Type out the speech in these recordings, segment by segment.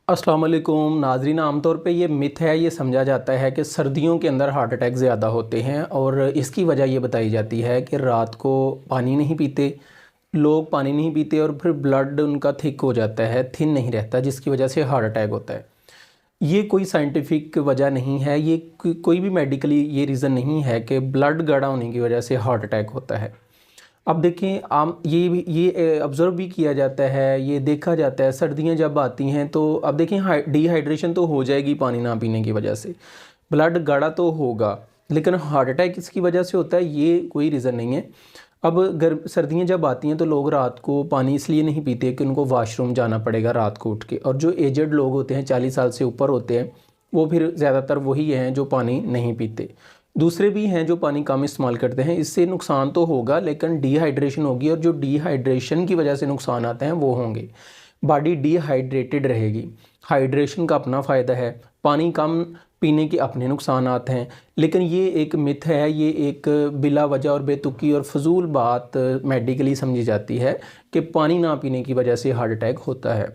अस्सलाम वालेकुम नाज़रीन। आमतौर पे ये मिथ है, ये समझा जाता है कि सर्दियों के अंदर हार्ट अटैक ज़्यादा होते हैं और इसकी वजह ये बताई जाती है कि रात को पानी नहीं पीते लोग, पानी नहीं पीते और फिर ब्लड उनका थिक हो जाता है, थिन नहीं रहता, जिसकी वजह से हार्ट अटैक होता है। ये कोई साइंटिफिक वजह नहीं है, ये कोई भी मेडिकली ये रीज़न नहीं है कि ब्लड गाढ़ा होने की वजह से हार्ट अटैक होता है। अब देखें, आम ये ऑब्ज़र्व भी किया जाता है, ये देखा जाता है सर्दियाँ जब आती हैं तो अब देखें डिहाइड्रेशन तो हो जाएगी पानी ना पीने की वजह से, ब्लड गाढ़ा तो होगा, लेकिन हार्ट अटैक किसकी वजह से होता है ये कोई रीज़न नहीं है। अब सर्दियाँ जब आती हैं तो लोग रात को पानी इसलिए नहीं पीते कि उनको वाशरूम जाना पड़ेगा रात को उठ के, और जो एजड लोग होते हैं 40 साल से ऊपर होते हैं वो फिर ज़्यादातर वही हैं जो पानी नहीं पीते। दूसरे भी हैं जो पानी कम इस्तेमाल करते हैं, इससे नुकसान तो होगा लेकिन डिहाइड्रेशन होगी, और जो डिहाइड्रेशन की वजह से नुकसान आते हैं वो होंगे। बॉडी डिहाइड्रेटेड रहेगी। हाइड्रेशन का अपना फ़ायदा है, पानी कम पीने के अपने नुकसानात हैं, लेकिन ये एक मिथ है, ये एक बिला वजह और बेतुकी और फजूल बात मेडिकली समझी जाती है कि पानी ना पीने की वजह से हार्ट अटैक होता है।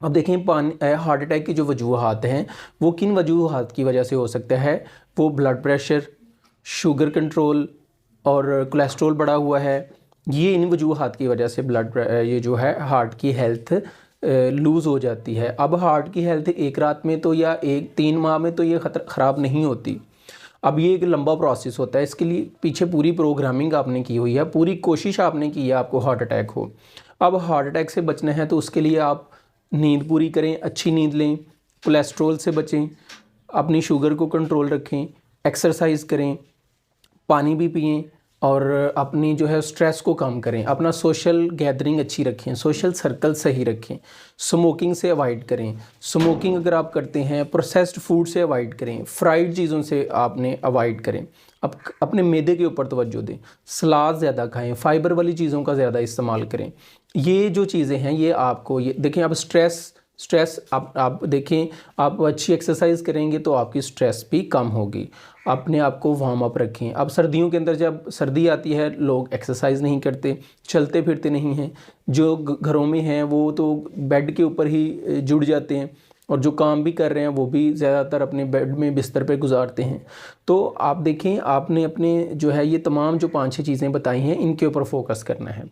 अब देखें, पानी हार्ट अटैक की जो वजूहात हैं वो किन वजूहात की वजह से हो सकता है। वो ब्लड प्रेशर, शुगर कंट्रोल और कोलेस्ट्रॉल बढ़ा हुआ है, ये इन वजूहात की वजह से ये जो है हार्ट की हेल्थ लूज़ हो जाती है। अब हार्ट की हेल्थ एक रात में तो या 3 माह में तो ये ख़राब नहीं होती। अब ये एक लंबा प्रोसेस होता है, इसके लिए पीछे पूरी प्रोग्रामिंग आपने की हुई है, पूरी कोशिश आपने की है आपको हार्ट अटैक हो। अब हार्ट अटैक से बचना है तो उसके लिए आप नींद पूरी करें, अच्छी नींद लें, कोलेस्ट्रॉल से बचें, अपनी शुगर को कंट्रोल रखें, एक्सरसाइज करें, पानी भी पिएं और अपनी जो है स्ट्रेस को कम करें, अपना सोशल गैदरिंग अच्छी रखें, सोशल सर्कल सही रखें, स्मोकिंग से अवॉइड करें। स्मोकिंग अगर आप करते हैं, प्रोसेस्ड फूड से अवॉइड करें, फ्राइड चीज़ों से आपने अवॉइड करें। अब अपने मैदे के ऊपर तवज्जो दें, सलाद ज़्यादा खाएं, फाइबर वाली चीज़ों का ज़्यादा इस्तेमाल करें। ये जो चीज़ें हैं ये आपको, ये देखें, अब स्ट्रेस आप देखें, आप अच्छी एक्सरसाइज करेंगे तो आपकी स्ट्रेस भी कम होगी। अपने आप को वार्म अप रखें। अब सर्दियों के अंदर जब सर्दी आती है लोग एक्सरसाइज नहीं करते, चलते फिरते नहीं हैं, जो घरों में हैं वो तो बेड के ऊपर ही जुड़ जाते हैं, और जो काम भी कर रहे हैं वो भी ज़्यादातर अपने बेड में बिस्तर पे गुजारते हैं। तो आप देखें, आपने अपने जो है ये तमाम जो 5-6 चीज़ें बताई हैं इनके ऊपर फोकस करना है,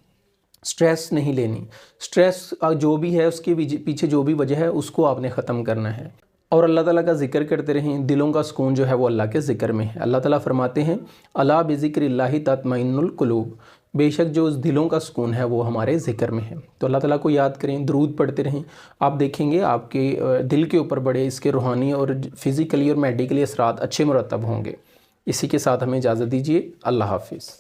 स्ट्रेस नहीं लेनी। स्ट्रेस जो भी है उसके पीछे जो भी वजह है उसको आपने ख़त्म करना है, और अल्लाह ताला का ज़िक्र करते रहें। दिलों का सुकून जो है वो अल्लाह के ज़िक्र में है। अल्लाह ताला फरमाते हैं, अला बिज़िक्रिल्लाहि तत्मइन्नुल कुलूब, बेशक जो उस दिलों का सुकून है वो हमारे ज़िक्र में है। तो अल्लाह ताला को याद करें, दरूद पढ़ते रहें, आप देखेंगे आपके दिल के ऊपर बड़े इसके रूहानी और फ़िज़िकली और मेडिकली असरात अच्छे मुरतब होंगे। इसी के साथ हमें इजाज़त दीजिए। अल्लाह हाफ़िज़।